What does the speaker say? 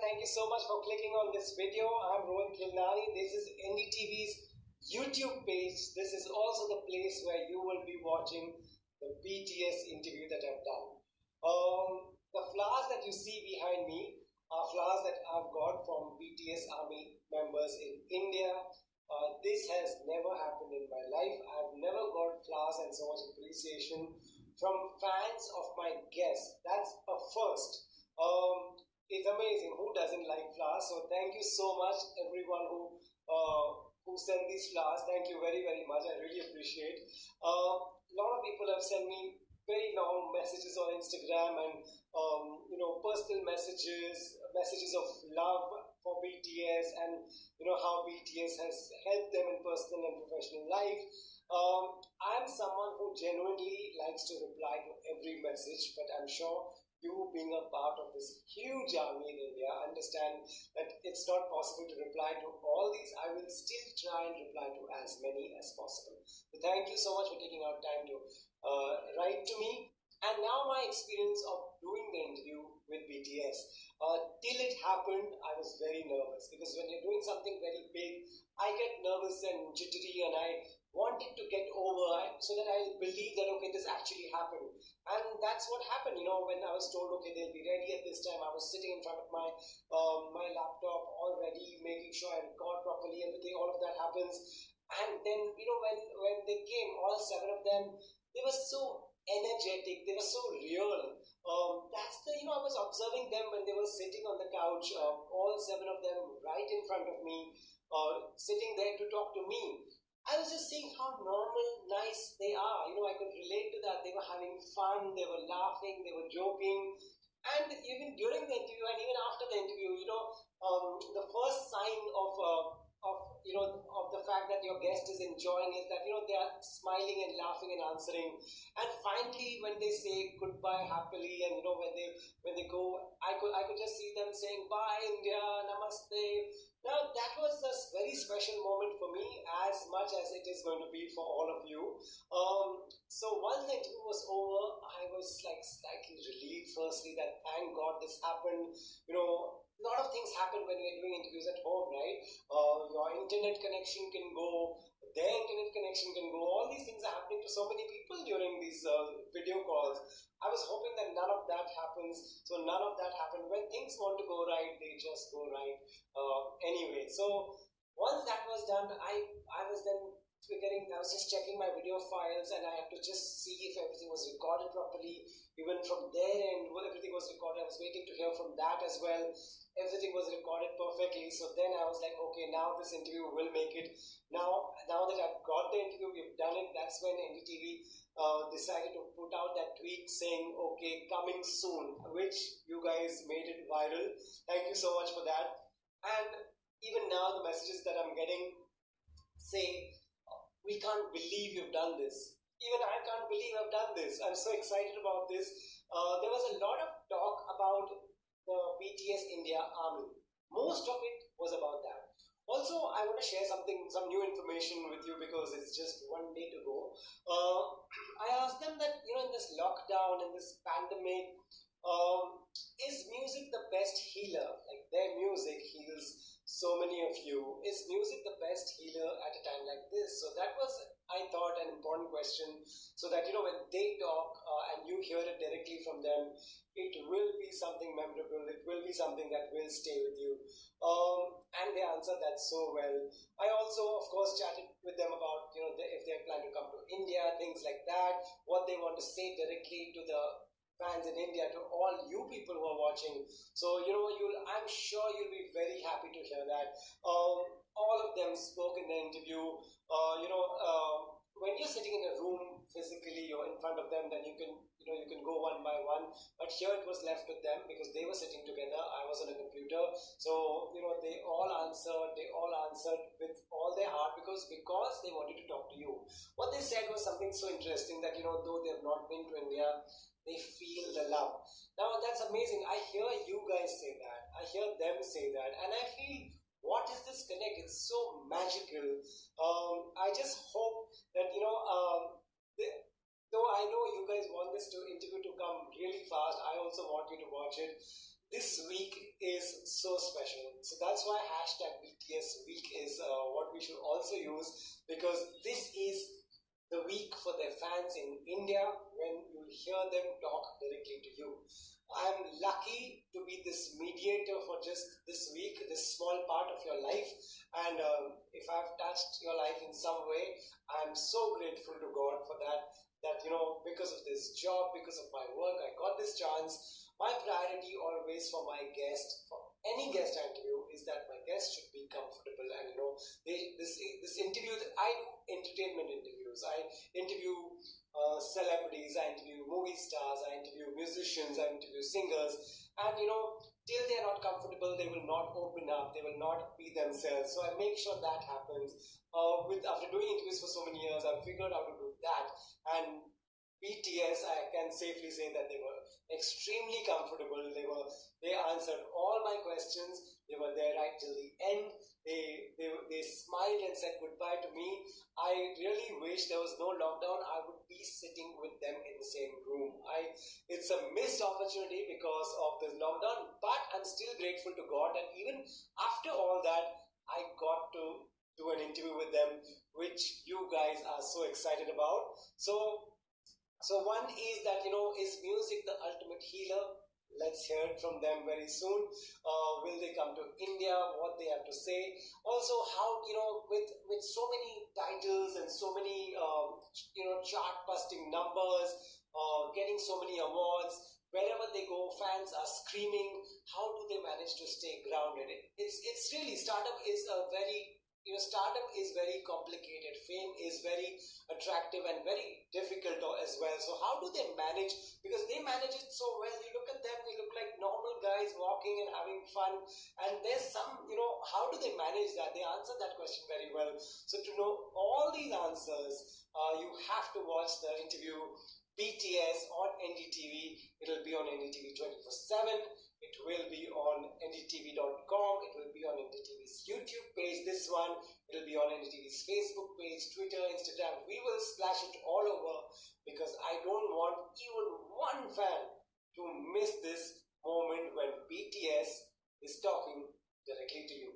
Thank you so much for clicking on this video. I'm Rohit Khilnani. This is NDTV's YouTube page. This is also the place where you will be watching the BTS interview that I've done. The flowers that you see behind me are flowers that I've got from BTS Army members in India. This has never happened in my life. I've never got flowers and so much appreciation from fans of my guests. That's a first. It's amazing. Who doesn't like flowers? So thank you so much, everyone who sent these flowers. Thank you very, very much. I really appreciate. A lot of people have sent me very long messages on Instagram and personal messages of love for BTS, and how BTS has helped them in personal and professional life. I'm someone who genuinely likes to reply to every message, but I'm sure you, being a part of this huge army in India, understand that it's not possible to reply to all these. I will still try and reply to as many as possible. So thank you so much for taking out time to write to me. And now my experience of doing the interview with BTS. Till it happened, I was very nervous, because when you're doing something very big, I get nervous and jittery, and I wanted to get over so that I believe that, okay, this actually happened. And that's what happened, when I was told, okay, they'll be ready at this time. I was sitting in front of my my laptop already, making sure I record properly, everything, all of that happens. And then, when they came, all 7 of them, they were so energetic, they were so real. I was observing them when they were sitting on the couch, all 7 of them right in front of me, sitting there to talk to me. I was just seeing how normal, nice they are. I could relate to that. They were having fun, they were laughing, they were joking. And even during the interview and even after the interview, the first sign of the fact that your guest is enjoying is that, they are smiling and laughing and answering. And finally, when they say goodbye happily, and when they go, I could just see them saying, bye India, namaste. Now that was a very special moment for me, as much as it is going to be for all of you. So once the interview was over, I was like slightly relieved, firstly, that thank God this happened. A lot of things happen when we're doing interviews at home, right? Your internet connection can go, their internet connection can go. All these things are happening to so many people during these video calls. I was hoping that none of that happens. So none of that happened. When things want to go right, they just go right anyway. So once that was done, I was then I was just checking my video files, and I had to just see if everything was recorded properly. Even from their end, everything was recorded. I was waiting to hear from that as well. Everything was recorded perfectly. So then I was like, okay, now this interview will make it. Now that I've got the interview, we've done it, that's when NDTV decided to put out that tweet saying, okay, coming soon, which you guys made it viral. Thank you so much for that. And even now, the messages that I'm getting say, we can't believe you've done this. Even I can't believe I've done this. I'm so excited about this. There was a lot of talk about the BTS India Army. Most of it was about that. Also, I want to share some new information with you, because it's just one day to go. I asked them that, in this lockdown, in this pandemic, is music the best healer? Like, their music heals so many of you. Is music the best healer at a time like this? So that was, I thought, an important question, so that, when they talk and you hear it directly from them, it will be something memorable. It will be something that will stay with you. And they answered that so well. I also, of course, chatted with them about, if they plan to come to India, things like that, what they want to say directly to the fans in India, to all you people who are watching. So, I'm sure you'll be very happy to hear that. All of them spoke in the interview. When you're sitting in a room physically, you're in front of them, then you can go one by one. But here it was left with them, because they were sitting together. I was on a computer. So, they all answered with all their heart, because they wanted to talk to you. What they said was something so interesting, that, though they have not been to India, they feel the love. Now that's amazing. I hear you guys say that. I hear them say that. And I feel, what is this connect? It's so magical. I just hope that, though I know you guys want this interview to come really fast, I also want you to watch it. This week is so special. So that's why hashtag BTS week is what we should also use, because this is the week for their fans in India when you'll hear them talk directly to you. I'm lucky to be this mediator for just this week, this small part of your life. And if I've touched your life in some way, I'm so grateful to God for that. That, because of this job, because of my work, I got this chance. My priority always for my guest, for any guest I interview, is that my guest should be comfortable. And this interview, I do entertainment interviews. I interview celebrities, I interview movie stars, I interview musicians, I interview singers, and till they are not comfortable, they will not open up, they will not be themselves. So I make sure that happens. With after doing interviews for so many years, I've figured out how to do that. And BTS, I can safely say that they were extremely comfortable. They answered all my questions. They were there right till the end. They smiled and said goodbye to me. I really wish there was no lockdown. I would be sitting with them in the same room. It's a missed opportunity because of this lockdown, but I'm still grateful to God that even after all that, I got to do an interview with them, which you guys are so excited about. So one is that, is music the ultimate healer? Let's hear it from them very soon. Will they come to India? What they have to say? Also, how, with so many titles and so many chart busting numbers, getting so many awards, wherever they go, fans are screaming. How do they manage to stay grounded? It's really, startup is very complicated. Fame is very attractive and very difficult as well. So how do they manage? Because they manage it so well. You look at them, they look like normal guys walking and having fun. And there's some, how do they manage that? They answer that question very well. So to know all these answers, you have to watch the interview BTS on NDTV. It'll be on NDTV 24/7. It will be on ndtv.com. It will be on NDTV's YouTube page. This one, it'll be on NDTV's Facebook page, Twitter, Instagram. We will splash it all over because I don't want even one fan to miss this moment when BTS is talking directly to you.